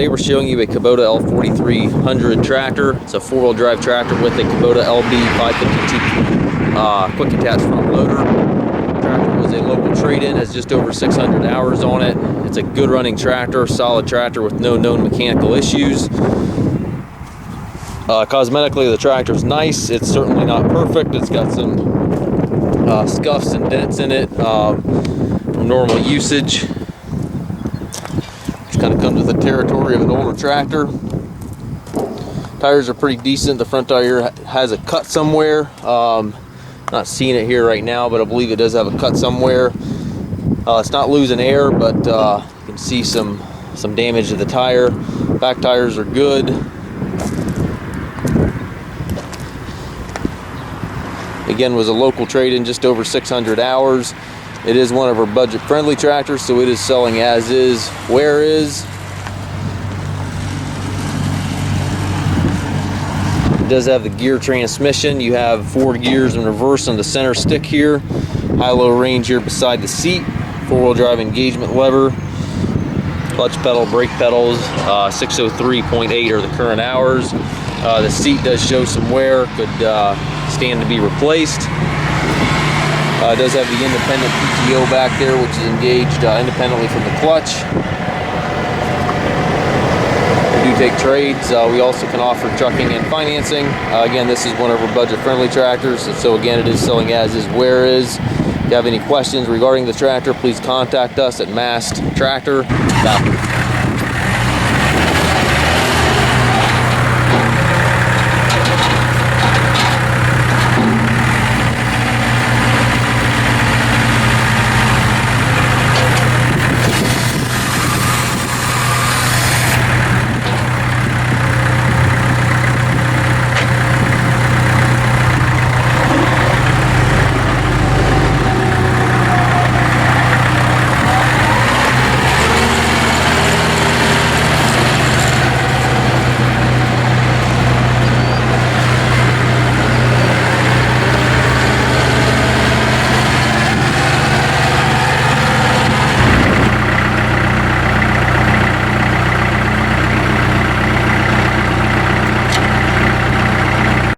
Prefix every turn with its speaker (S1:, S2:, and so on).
S1: today we're showing you a Kubota L4300 tractor. It's a four-wheel drive tractor with a Kubota LB552 quick attach front loader. The tractor was a local trade-in, has just over 600 hours on it. It's a good running tractor, solid tractor with no known mechanical issues. Cosmetically, the tractor's nice. It's certainly not perfect. It's got some scuffs and dents in it from normal usage. Just kind of comes with the territory of an older tractor. Tires are pretty decent. The front tire has a cut somewhere. Not seeing it here right now, but I believe it does have a cut somewhere. It's not losing air, but you can see some damage to the tire. Back tires are good. Again, was a local trade-in, just over 600 hours. It is one of our budget-friendly tractors, so it is selling as is, where is. It does have the gear transmission. You have 4 gears in reverse on the center stick here. High-low range here beside the seat. Four-wheel drive engagement lever. Clutch pedal, brake pedals. 603.8 are the current hours. The seat does show some wear. Could stand to be replaced. It does have the independent PTO back there, which is engaged independently from the clutch. We do take trades. We also can offer trucking and financing. Again, this is one of our budget-friendly tractors, so again, it is selling as is, where is. If you have any questions regarding the tractor, please contact us at Mast Tractor.